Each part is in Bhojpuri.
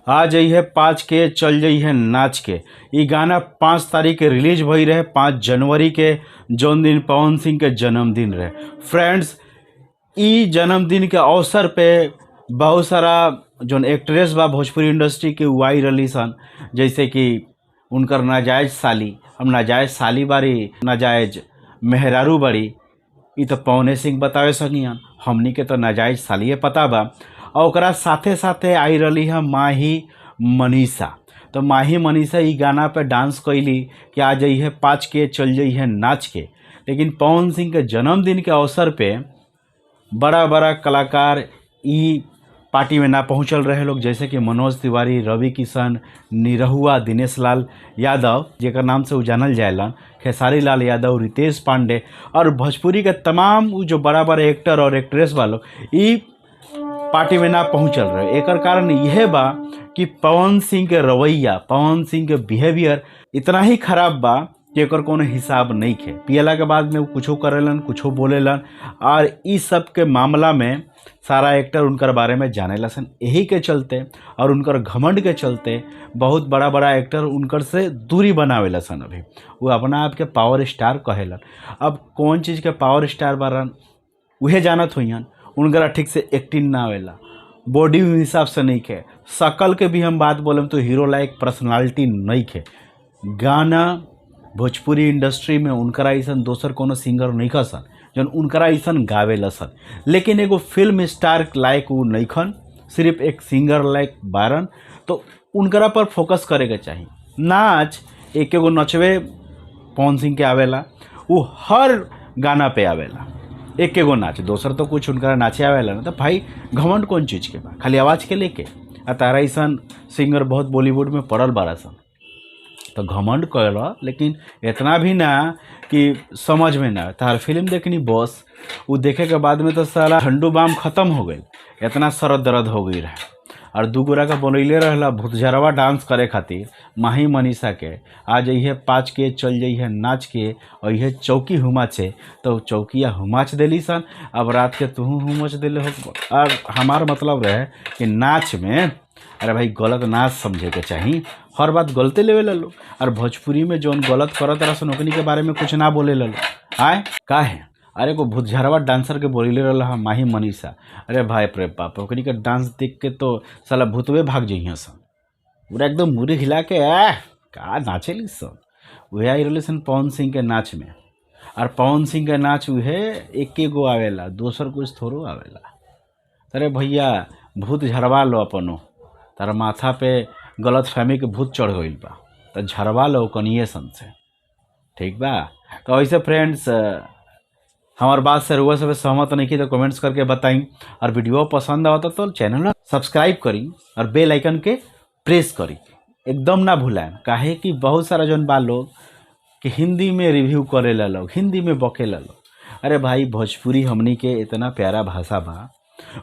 आ जाइए 5 के चल जाइए नाच के। ये गाना 5 तारीख के रिलीज भई रहे, 5 जनवरी के, जौन दिन पवन सिंह के जन्मदिन रहे। फ्रेंड्स, ई जन्मदिन के अवसर पे बहुत सारा जौन एक्ट्रेस बा भोजपुरी इंडस्ट्री के उ आई रही सन, जैसे कि उनकर नाजायज साली, हम नाजायज साली बारी, नाजायज मेहरारू बड़ी, ई तो पवने सिंह बतावे सकियन, हमनी के तो नाजायज सालिए पता बा। और ओकरा साथे साथे आई रही है माही मनीषा। तो माही मनीषा ई गाना पे डांस कैली कि आ जाइए 5 के चल जाइए नाच के। लेकिन पवन सिंह के जन्मदिन के अवसर पे बड़ा बड़ा कलाकार ई पार्टी में ना पहुंचल रहे लोग, जैसे कि मनोज तिवारी, रवि किशन, निरहुआ, दिनेश लाल यादव जेकर नाम से उ जानल जाएलन, खेसारी लाल यादव, रितेश पांडे और भोजपुरी के तमाम जो बड़ा बड़ा एक्टर और एक्ट्रेस वालों ई पार्टी में ना पहुंचल रहे। एकर कारण यह बा कि पवन सिंह के रवैया, पवन सिंह के बिहेवियर इतना ही खराब बा कि एकर कोनो हिसाब नहीं खे। पियला के बाद में वो कुछो करेलन, कुछो बोलेलन, और इस सब के मामला में सारा एक्टर उनकर बारे में जाने लसन। यही के चलते और उनकर घमंड के चलते बहुत बड़ा बड़ा एक्टर उनकर से दूरी बनावे लसन। अभी वो अपना आप के पावर स्टार कहेलन। अब कौन चीज़ के पावर स्टार बारन उहे जानत हुईन। उनकरा ठीक से एक्टिंग ना आवेला, बॉडी हिसाब से नहीं खे, शकल के भी हम बात बोलम तो हीरो लाइक पर्सनालिटी नहीं खे। गाना भोजपुरी इंडस्ट्री में उनकरा ऐसन दोसर कोनो सिंगर नहीं खसन जौन उनकरा ऐसन गावे लसन। लेकिन एगो फिल्म स्टार लाइक वो नहीं खन, सिर्फ एक सिंगर लाइक बारन। तो उनकरा पर फोकस करे के चाहिए। नाच एक एगो नचवे पवन सिंह के आवेला, वो हर गाना पे आवेला एक एगो नाच, दोसर तो कुछ उनकरा नाचे आवेला ना। तो भाई घमंड कौन चीज़ के बा, खाली आवाज़ के लेके। आ तारा ऐसन सिंगर बहुत बॉलीवुड में पड़ल बारा सन, तो घमंड करेला, लेकिन इतना भी ना कि समझ में ना। तार फिल्म देखनी बॉस, वो देखे के बाद में तो साला ठंडू बाम खत्म हो गई, इतना सर दर्द हो गई रहे। और दू गोरा का बनैले रहला भूतझरवा डांस करे खातिर माही मनीषा के, आ जाइए 5 के चल जाइए नाच के, और यह चौकी हुमाचे तो चौकिया हुमाच देली सन। अब रात के तू हुमच दिले हो। और हमार मतलब रहे कि नाच में अरे भाई गलत नाच समझे के चाहिए, हर बात गलते लेवे लो। और भोजपुरी में जौन गलत करत रहा सन ओकनी के बारे में कुछ ना बोले लो। आए का है, अरे को भूतझरवा डांसर के बोले रहा माही मनीषा, अरे भाई प्रे बाप, ओकनी के डांस देख के तो साला भूतवे भाग जाइए सन, पूरा एकदम मुरी हिला के का नाचेली सन। वह आई रही सन पवन सिंह के नाच में। और पवन सिंह के नाच उहे एक गो आवेला, दोसर कुछ थोड़ो आवेला। अरे भैया भूत झरवा लो अपनो, तारा माथा पे गलत फहमी के भूत चढ़ गई बा, तो झरवा लो कनिए सन से, ठीक बा। तो ऐसे फ्रेंड्स, हमार बात से रुआ सब सहमत नहीं की तो कमेंट्स करके बताई। और वीडियो पसंद आवता तो चैनल सब्सक्राइब करी और बेल आइकन के प्रेस करी, एकदम ना भूलाएं। काहे कि बहुत सारा जौन बा लोग कि हिंदी में रिव्यू करे ला लोग, हिंदी में बके ला लोग। अरे भाई भोजपुरी हमनी के इतना प्यारा भाषा बा,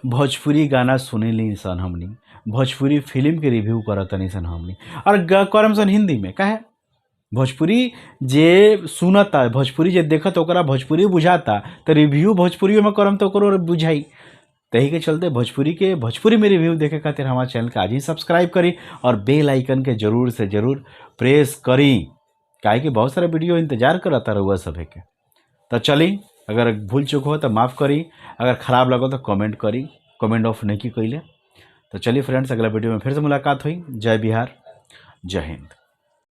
भोजपुरी गाना सुने ली सन हमनी, भोजपुरी फिल्म के रिव्यू करत नहीं सन हमनी, और करम सन हिंदी में। काहे भोजपुरी जे सुनता, भोजपुरी जे देखत ओकरा भोजपुरी बुझाता, तो रिव्यू भोजपुरी में करम तो ओकरो बुझाई। तही के चलते भोजपुरी में रिव्यू देखे खातिर हमारे चैनल का आज ही सब्सक्राइब करी और बेल आइकन के जरूर से जरूर प्रेस करी, काहे कि बहुत सारा वीडियो इंतजार करता रहुआ सभी के। तो चली, अगर भूल चूक हो तो माफ़ करी, अगर ख़राब लगो तो कमेंट करी, कमेंट ऑफ नहीं की कैले। तो चलिए फ्रेंड्स, अगला वीडियो में फिर से मुलाकात हुई। जय बिहार, जय हिंद।